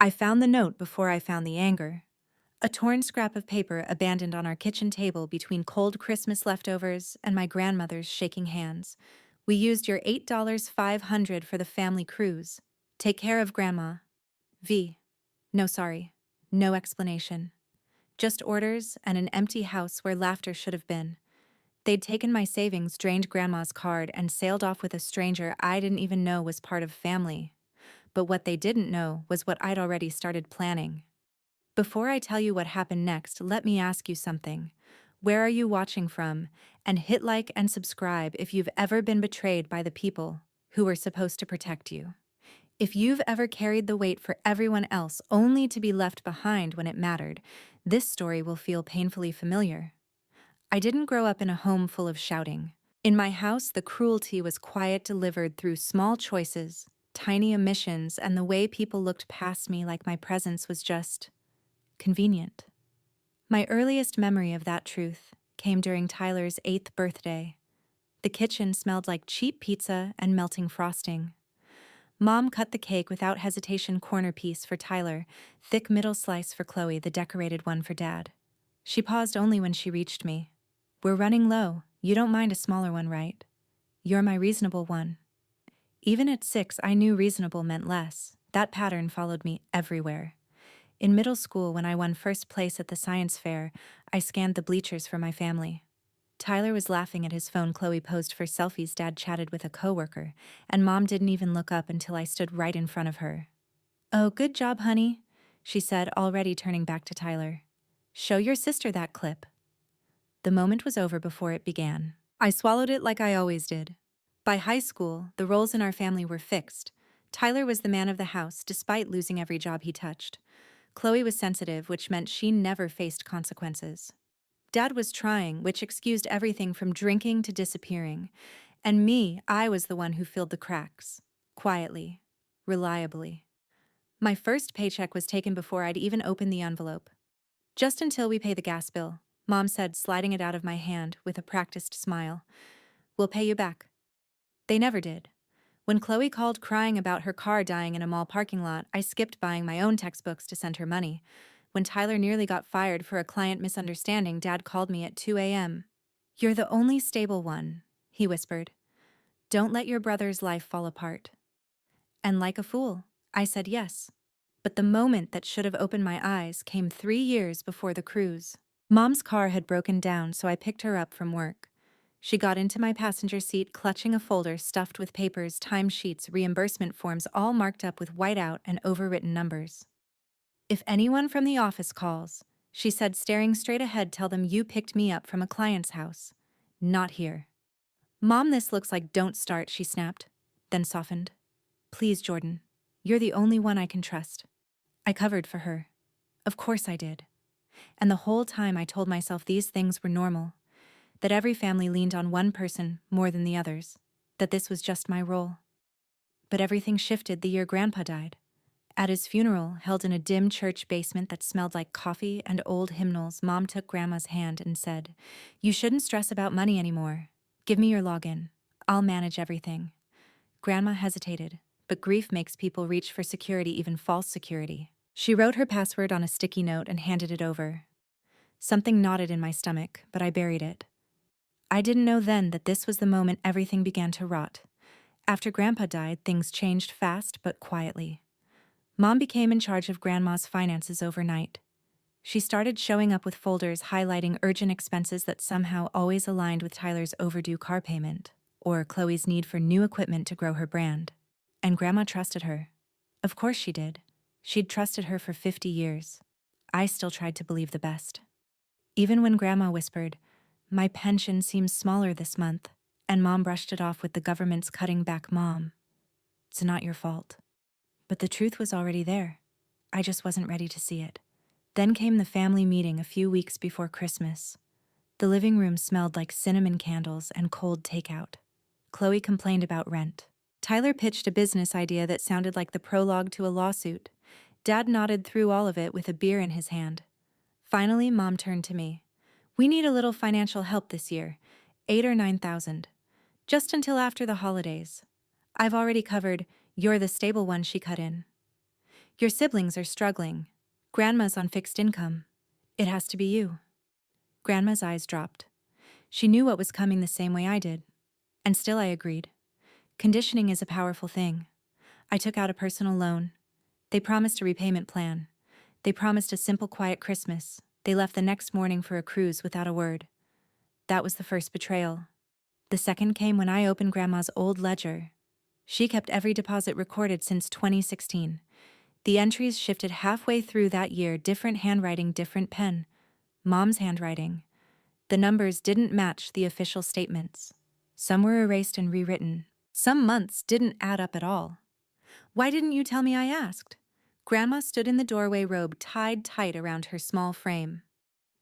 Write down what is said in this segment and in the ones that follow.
I found the note before I found the anger. A torn scrap of paper abandoned on our kitchen table between cold Christmas leftovers and my grandmother's shaking hands. We used your $8.500 for the family cruise. Take care of Grandma. V. No, sorry. No explanation. Just orders and an empty house where laughter should have been. They'd taken my savings, drained Grandma's card, and sailed off with a stranger I didn't even know was part of family. But what they didn't know was what I'd already started planning. Before I tell you what happened next, let me ask you something. Where are you watching from? And hit like and subscribe if you've ever been betrayed by the people who were supposed to protect you. If you've ever carried the weight for everyone else only to be left behind when it mattered, this story will feel painfully familiar. I didn't grow up in a home full of shouting. In my house, the cruelty was quiet, delivered through small choices, tiny omissions, and the way people looked past me like my presence was just convenient. My earliest memory of that truth came during Tyler's 8th birthday. The kitchen smelled like cheap pizza and melting frosting. Mom cut the cake without hesitation, corner piece for Tyler, thick middle slice for Chloe, the decorated one for Dad. She paused only when she reached me. We're running low. You don't mind a smaller one, right? You're my reasonable one. Even at 6, I knew reasonable meant less. That pattern followed me everywhere. In middle school, when I won first place at the science fair, I scanned the bleachers for my family. Tyler was laughing at his phone. Chloe posed for selfies. Dad chatted with a coworker, and Mom didn't even look up until I stood right in front of her. "Oh, good job, honey," she said, already turning back to Tyler. "Show your sister that clip." The moment was over before it began. I swallowed it like I always did. By high school, the roles in our family were fixed. Tyler was the man of the house, despite losing every job he touched. Chloe was sensitive, which meant she never faced consequences. Dad was trying, which excused everything from drinking to disappearing. And me, I was the one who filled the cracks. Quietly. Reliably. My first paycheck was taken before I'd even opened the envelope. "Just until we pay the gas bill," Mom said, sliding it out of my hand with a practiced smile. "We'll pay you back." They never did. When Chloe called crying about her car dying in a mall parking lot, I skipped buying my own textbooks to send her money. When Tyler nearly got fired for a client misunderstanding, Dad called me at 2 a.m. "You're the only stable one," he whispered. "Don't let your brother's life fall apart." And like a fool, I said yes. But the moment that should have opened my eyes came 3 years before the cruise. Mom's car had broken down, so I picked her up from work. She got into my passenger seat, clutching a folder stuffed with papers, timesheets, reimbursement forms, all marked up with whiteout and overwritten numbers. "If anyone from the office calls," she said, staring straight ahead, "tell them you picked me up from a client's house. Not here." "Mom, this looks like..." "Don't start," she snapped, then softened. "Please, Jordan. You're the only one I can trust." I covered for her. Of course I did. And the whole time I told myself these things were normal, that every family leaned on one person more than the others, that this was just my role. But everything shifted the year Grandpa died. At his funeral, held in a dim church basement that smelled like coffee and old hymnals, Mom took Grandma's hand and said, "You shouldn't stress about money anymore. Give me your login. I'll manage everything." Grandma hesitated, but grief makes people reach for security, even false security. She wrote her password on a sticky note and handed it over. Something knotted in my stomach, but I buried it. I didn't know then that this was the moment everything began to rot. After Grandpa died, things changed fast but quietly. Mom became in charge of Grandma's finances overnight. She started showing up with folders highlighting urgent expenses that somehow always aligned with Tyler's overdue car payment, or Chloe's need for new equipment to grow her brand. And Grandma trusted her. Of course she did. She'd trusted her for 50 years. I still tried to believe the best. Even when Grandma whispered, "My pension seems smaller this month," and Mom brushed it off with, "The government's cutting back, Mom. It's not your fault." But the truth was already there. I just wasn't ready to see it. Then came the family meeting a few weeks before Christmas. The living room smelled like cinnamon candles and cold takeout. Chloe complained about rent. Tyler pitched a business idea that sounded like the prologue to a lawsuit. Dad nodded through all of it with a beer in his hand. Finally, Mom turned to me. "We need a little financial help this year, 8 or 9,000. Just until after the holidays. I've already covered..." "You're the stable one," she cut in. Your siblings are struggling. Grandma's on fixed income. It has to be you. Grandma's eyes dropped. She knew what was coming the same way I did. And still I agreed. Conditioning is a powerful thing. I took out a personal loan. They promised a repayment plan. They promised a simple, quiet Christmas. They left the next morning for a cruise without a word. That was the first betrayal. The second came when I opened Grandma's old ledger. She kept every deposit recorded since 2016. The entries shifted halfway through that year, different handwriting, different pen. Mom's handwriting. The numbers didn't match the official statements. Some were erased and rewritten. Some months didn't add up at all. Why didn't you tell me I asked? Grandma stood in the doorway, robe tied tight around her small frame.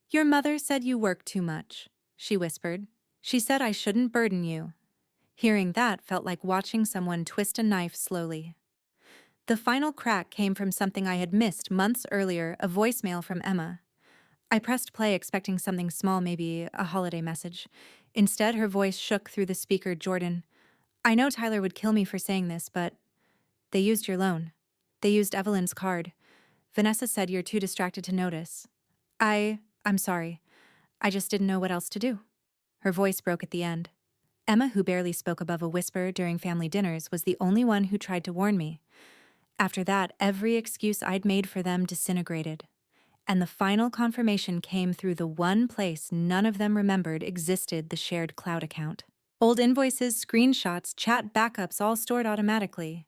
Your mother said you work too much, she whispered. She said I shouldn't burden you. Hearing that felt like watching someone twist a knife slowly. The final crack came from something I had missed months earlier, a voicemail from Emma. I pressed play expecting something small, maybe a holiday message. Instead, her voice shook through the speaker. Jordan, I know Tyler would kill me for saying this, but they used your loan. They used Evelyn's card. Vanessa said you're too distracted to notice. I'm sorry. I just didn't know what else to do. Her voice broke at the end. Emma, who barely spoke above a whisper during family dinners, was the only one who tried to warn me. After that, every excuse I'd made for them disintegrated. And the final confirmation came through the one place none of them remembered existed: the shared cloud account. Old invoices, screenshots, chat backups, all stored automatically.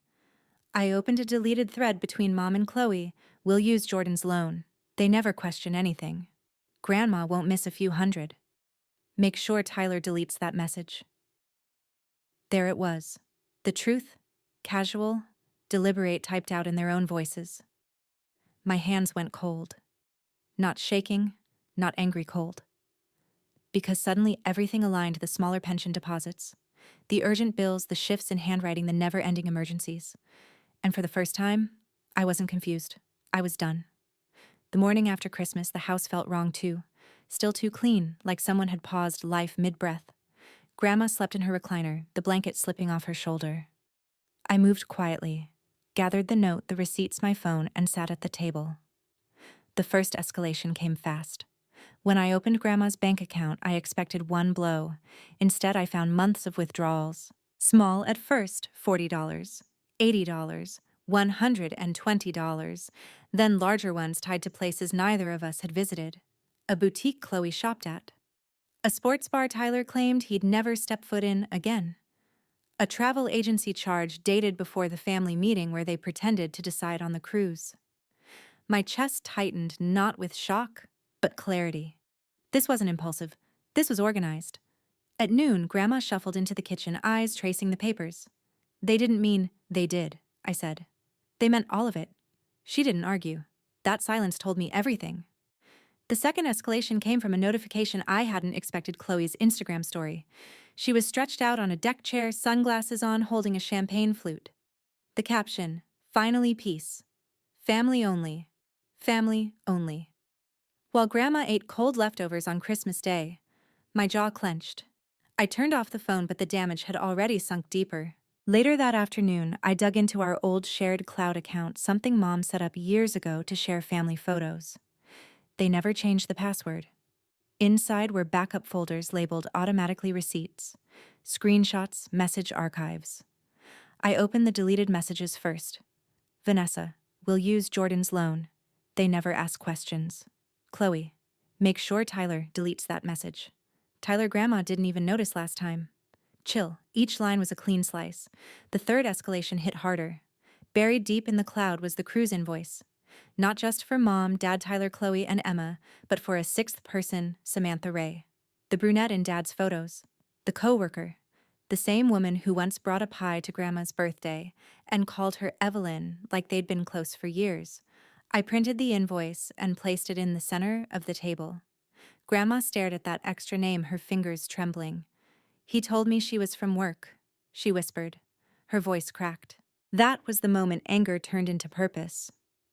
I opened a deleted thread between Mom and Chloe. We'll use Jordan's loan. They never question anything. Grandma won't miss a few hundred. Make sure Tyler deletes that message. There it was. The truth, casual, deliberate, typed out in their own voices. My hands went cold. Not shaking, not angry, cold. Because suddenly everything aligned: the smaller pension deposits, the urgent bills, the shifts in handwriting, the never-ending emergencies. And for the first time, I wasn't confused. I was done. The morning after Christmas, the house felt wrong too. Still too clean, like someone had paused life mid-breath. Grandma slept in her recliner, the blanket slipping off her shoulder. I moved quietly, gathered the note, the receipts, my phone, and sat at the table. The first escalation came fast. When I opened Grandma's bank account, I expected one blow. Instead, I found months of withdrawals. Small at first, $40, $80, $120, then larger ones tied to places neither of us had visited. A boutique Chloe shopped at. A sports bar Tyler claimed he'd never step foot in again. A travel agency charge dated before the family meeting where they pretended to decide on the cruise. My chest tightened, not with shock, but clarity. This wasn't impulsive. This was organized. At noon, Grandma shuffled into the kitchen, eyes tracing the papers. They didn't mean they did, I said. They meant all of it. She didn't argue. That silence told me everything. The second escalation came from a notification I hadn't expected: Chloe's Instagram story. She was stretched out on a deck chair, sunglasses on, holding a champagne flute. The caption, "Finally peace. Family only. Family only." While Grandma ate cold leftovers on Christmas Day, my jaw clenched. I turned off the phone, but the damage had already sunk deeper. Later that afternoon, I dug into our old shared cloud account, something Mom set up years ago to share family photos. They never changed the password. Inside were backup folders labeled automatically receipts, screenshots, message archives. I opened the deleted messages first. Vanessa, we'll use Jordan's loan. They never ask questions. Chloe, make sure Tyler deletes that message. Tyler, Grandma didn't even notice last time. Chill. Each line was a clean slice. The third escalation hit harder. Buried deep in the cloud was the cruise invoice. Not just for Mom, Dad, Tyler, Chloe, and Emma, but for a sixth person, Samantha Ray. The brunette in Dad's photos. The co-worker. The same woman who once brought a pie to Grandma's birthday and called her Evelyn, like they'd been close for years. I printed the invoice and placed it in the center of the table. Grandma stared at that extra name, her fingers trembling. He told me she was from work, she whispered. Her voice cracked. That was the moment anger turned into purpose.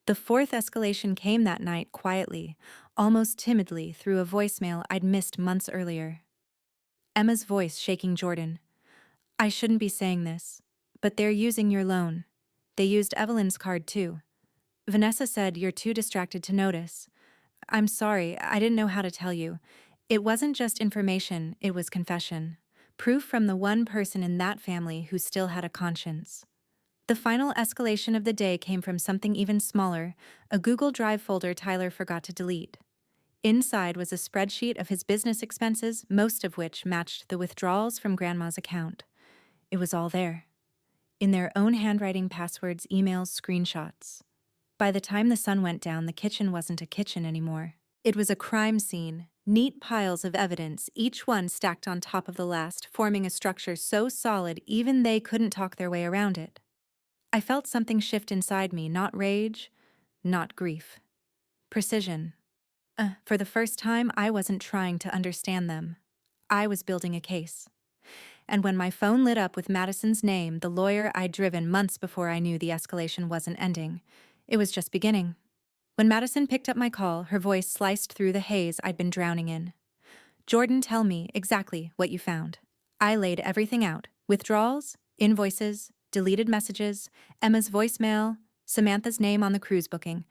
The fourth escalation came that night, quietly, almost timidly, through a voicemail I'd missed months earlier. Emma's voice shaking: Jordan, I shouldn't be saying this, but they're using your loan. They used Evelyn's card too. Vanessa said you're too distracted to notice. I'm sorry, I didn't know how to tell you. It wasn't just information, it was confession. Proof from the one person in that family who still had a conscience. The final escalation of the day came from something even smaller, a Google Drive folder Tyler forgot to delete. Inside was a spreadsheet of his business expenses, most of which matched the withdrawals from Grandma's account. It was all there. In their own handwriting, passwords, emails, screenshots. By the time the sun went down, the kitchen wasn't a kitchen anymore. It was a crime scene. Neat piles of evidence, each one stacked on top of the last, forming a structure so solid even they couldn't talk their way around it. I felt something shift inside me, not rage, not grief. Precision. For the first time, I wasn't trying to understand them. I was building a case. And when my phone lit up with Madison's name, the lawyer I'd driven months before, I knew the escalation wasn't ending. It was just beginning. When Madison picked up my call, her voice sliced through the haze I'd been drowning in. Jordan, tell me exactly what you found. I laid everything out. Withdrawals, invoices, deleted messages, Emma's voicemail, Samantha's name on the cruise booking.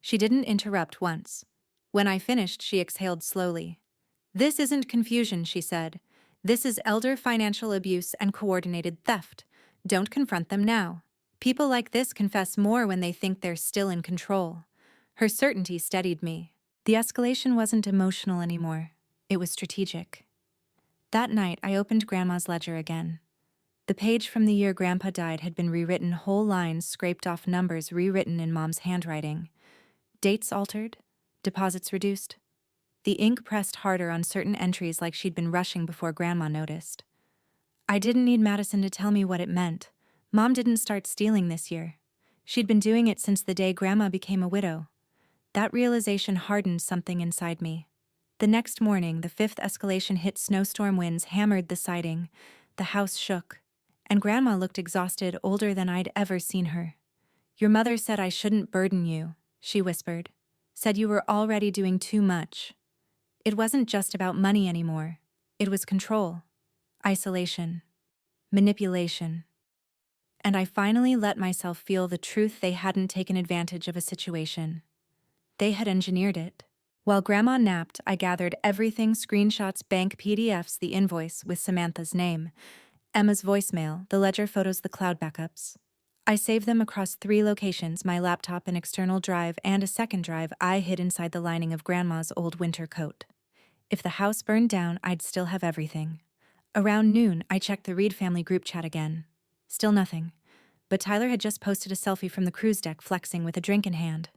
She didn't interrupt once. When I finished, she exhaled slowly. This isn't confusion, she said. This is elder financial abuse and coordinated theft. Don't confront them now. People like this confess more when they think they're still in control. Her certainty steadied me. The escalation wasn't emotional anymore. It was strategic. That night, I opened Grandma's ledger again. The page from the year Grandpa died had been rewritten, whole lines scraped off, numbers rewritten in Mom's handwriting. Dates altered, deposits reduced. The ink pressed harder on certain entries, like she'd been rushing before Grandma noticed. I didn't need Madison to tell me what it meant. Mom didn't start stealing this year. She'd been doing it since the day Grandma became a widow. That realization hardened something inside me. The next morning, the fifth escalation hit. Snowstorm winds hammered the siding. The house shook. And Grandma looked exhausted, older than I'd ever seen her. Your mother said I shouldn't burden you, she whispered. Said you were already doing too much. It wasn't just about money anymore. It was control, isolation, manipulation. And I finally let myself feel the truth. They hadn't taken advantage of a situation. They had engineered it. While Grandma napped, I gathered everything: screenshots, bank PDFs, the invoice with Samantha's name, Emma's voicemail, the ledger photos, the cloud backups. I saved them across 3 locations: my laptop, an external drive, and a second drive I hid inside the lining of Grandma's old winter coat. If the house burned down, I'd still have everything. Around noon, I checked the Reed family group chat again. Still nothing. But Tyler had just posted a selfie from the cruise deck, flexing with a drink in hand.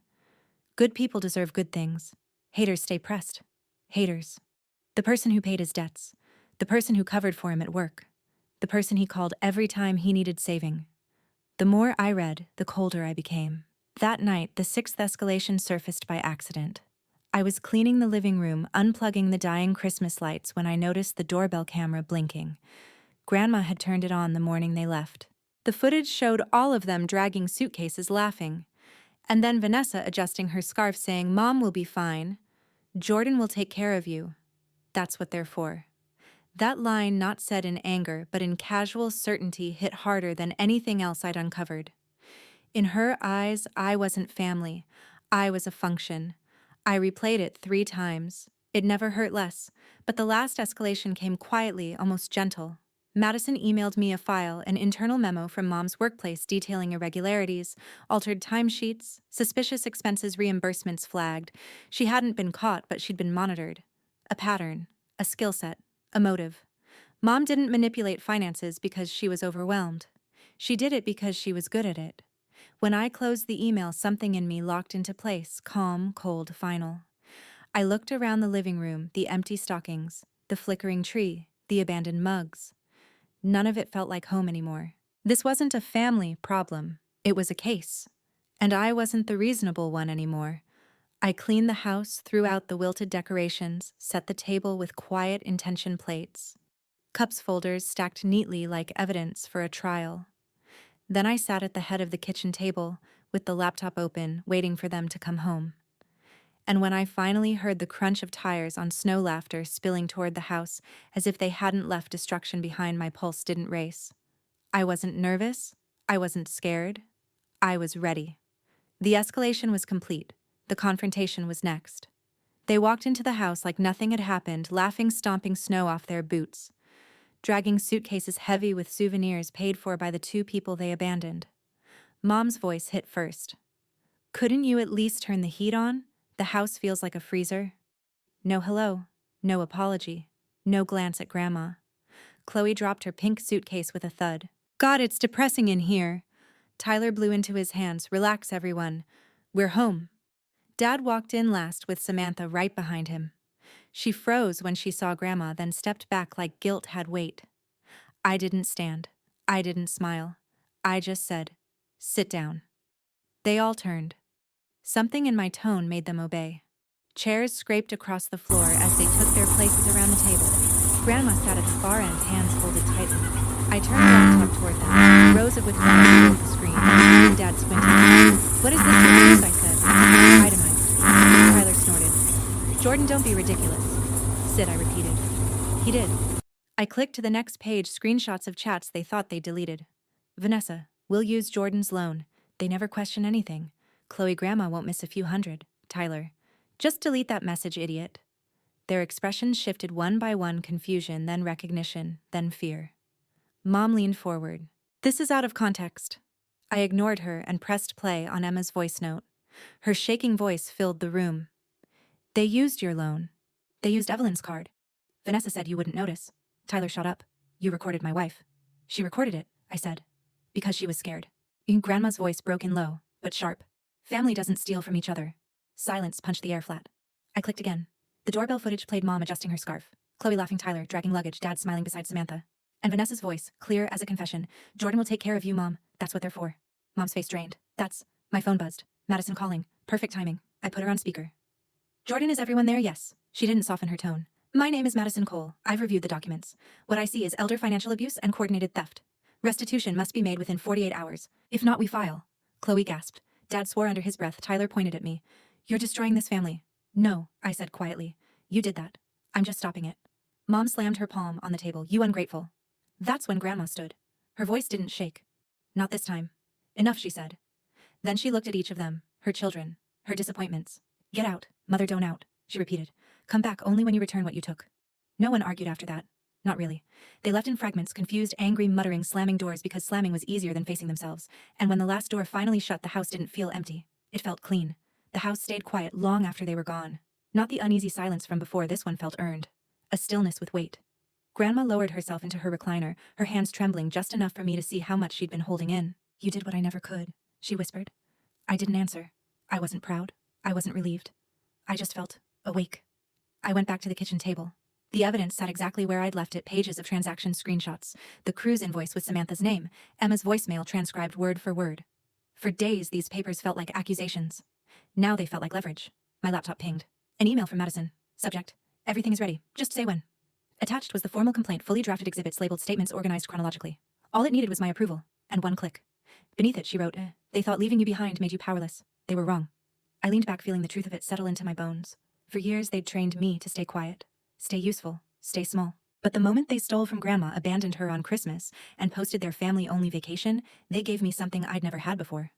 Good people deserve good things. Haters stay pressed. Haters. The person who paid his debts. The person who covered for him at work. The person he called every time he needed saving. The more I read, the colder I became. That night, the 6th escalation surfaced by accident. I was cleaning the living room, unplugging the dying Christmas lights, when I noticed the doorbell camera blinking. Grandma had turned it on the morning they left. The footage showed all of them dragging suitcases, laughing. And then Vanessa adjusting her scarf, saying, "Mom will be fine. Jordan will take care of you. That's what they're for." That line, not said in anger, but in casual certainty, hit harder than anything else I'd uncovered. In her eyes, I wasn't family. I was a function. I replayed it 3 times. It never hurt less, but the last escalation came quietly, almost gentle. Madison emailed me a file, an internal memo from Mom's workplace detailing irregularities, altered timesheets, suspicious expenses, reimbursements flagged. She hadn't been caught, but she'd been monitored. A pattern, a skill set, a motive. Mom didn't manipulate finances because she was overwhelmed. She did it because she was good at it. When I closed the email, something in me locked into place, calm, cold, final. I looked around the living room, the empty stockings, the flickering tree, the abandoned mugs. None of it felt like home anymore. This wasn't a family problem. It was a case. And I wasn't the reasonable one anymore. I cleaned the house, threw out the wilted decorations, set the table with quiet intention plates. Cups folders stacked neatly like evidence for a trial. Then I sat at the head of the kitchen table, with the laptop open, waiting for them to come home. And when I finally heard the crunch of tires on snow, laughter spilling toward the house as if they hadn't left destruction behind, my pulse didn't race. I wasn't nervous. I wasn't scared. I was ready. The escalation was complete. The confrontation was next. They walked into the house like nothing had happened, laughing, stomping snow off their boots, dragging suitcases heavy with souvenirs paid for by the two people they abandoned. Mom's voice hit first. Couldn't you at least turn the heat on? The house feels like a freezer. No hello, no apology, no glance at Grandma. Chloe dropped her pink suitcase with a thud. God, it's depressing in here. Tyler blew into his hands. Relax, everyone. We're home. Dad walked in last with Samantha right behind him. She froze when she saw Grandma, then stepped back like guilt had weight. I didn't stand. I didn't smile. I just said, sit down. They all turned. Something in my tone made them obey. Chairs scraped across the floor as they took their places around the table. Grandma sat at the far end, hands folded tightly. I turned the laptop toward them. Rows of withdrawals filled the screen. Dad squinted. What is this release? I said. Itemized. Tyler snorted. Jordan, don't be ridiculous. Sid, I repeated. He did. I clicked to the next page, screenshots of chats they thought they deleted. Vanessa, we'll use Jordan's loan. They never question anything. Chloe, Grandma won't miss a few hundred. Tyler, just delete that message, idiot. Their expressions shifted one by one, confusion, then recognition, then fear. Mom leaned forward. This is out of context. I ignored her and pressed play on Emma's voice note. Her shaking voice filled the room. They used your loan. They used Evelyn's card. Vanessa said you wouldn't notice. Tyler shot up. You recorded my wife. She recorded it, I said. Because she was scared. Grandma's voice broke in low, but sharp. Family doesn't steal from each other. Silence punched the air flat. I clicked again. The doorbell footage played Mom adjusting her scarf. Chloe laughing, Tyler dragging luggage, Dad smiling beside Samantha. And Vanessa's voice, clear as a confession. Jordan will take care of you, Mom. That's what they're for. Mom's face drained. That's... My phone buzzed. Madison calling. Perfect timing. I put her on speaker. Jordan, is everyone there? Yes. She didn't soften her tone. My name is Madison Cole. I've reviewed the documents. What I see is elder financial abuse and coordinated theft. Restitution must be made within 48 hours. If not, we file. Chloe gasped. Dad swore under his breath. Tyler pointed at me. You're destroying this family. No, I said quietly. You did that. I'm just stopping it. Mom slammed her palm on the table. You ungrateful. That's when Grandma stood. Her voice didn't shake. Not this time. Enough, she said. Then she looked at each of them, her children, her disappointments. Get out, Mother, don't out, she repeated. Come back only when you return what you took. No one argued after that. Not really. They left in fragments, confused, angry, muttering, slamming doors because slamming was easier than facing themselves. And when the last door finally shut, the house didn't feel empty. It felt clean. The house stayed quiet long after they were gone. Not the uneasy silence from before, this one felt earned. A stillness with weight. Grandma lowered herself into her recliner, her hands trembling just enough for me to see how much she'd been holding in. You did what I never could, she whispered. I didn't answer. I wasn't proud. I wasn't relieved. I just felt awake. I went back to the kitchen table. The evidence sat exactly where I'd left it, pages of transaction screenshots, the cruise invoice with Samantha's name, Emma's voicemail transcribed word for word. For days, these papers felt like accusations. Now they felt like leverage. My laptop pinged. An email from Madison. Subject: everything is ready. Just say when. Attached was the formal complaint, fully drafted exhibits labeled statements organized chronologically. All it needed was my approval, and one click. Beneath it, she wrote, They thought leaving you behind made you powerless. They were wrong. I leaned back, feeling the truth of it settle into my bones. For years, they'd trained me to stay quiet, stay useful, stay small. But the moment they stole from Grandma, abandoned her on Christmas, and posted their family-only vacation, they gave me something I'd never had before.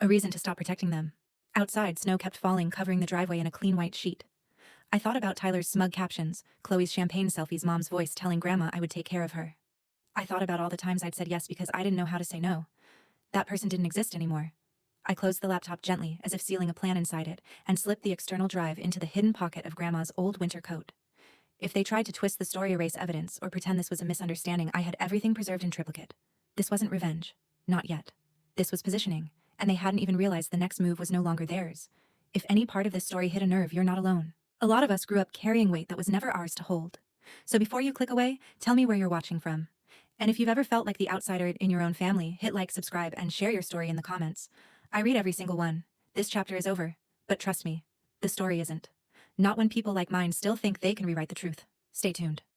A reason to stop protecting them. Outside, snow kept falling, covering the driveway in a clean white sheet. I thought about Tyler's smug captions, Chloe's champagne selfies, Mom's voice telling Grandma I would take care of her. I thought about all the times I'd said yes because I didn't know how to say no. That person didn't exist anymore. I closed the laptop gently, as if sealing a plan inside it, and slipped the external drive into the hidden pocket of Grandma's old winter coat. If they tried to twist the story, erase evidence, or pretend this was a misunderstanding, I had everything preserved in triplicate. This wasn't revenge. Not yet. This was positioning, and they hadn't even realized the next move was no longer theirs. If any part of this story hit a nerve, you're not alone. A lot of us grew up carrying weight that was never ours to hold. So before you click away, tell me where you're watching from. And if you've ever felt like the outsider in your own family, hit like, subscribe, and share your story in the comments. I read every single one. This chapter is over. But trust me, the story isn't. Not when people like mine still think they can rewrite the truth. Stay tuned.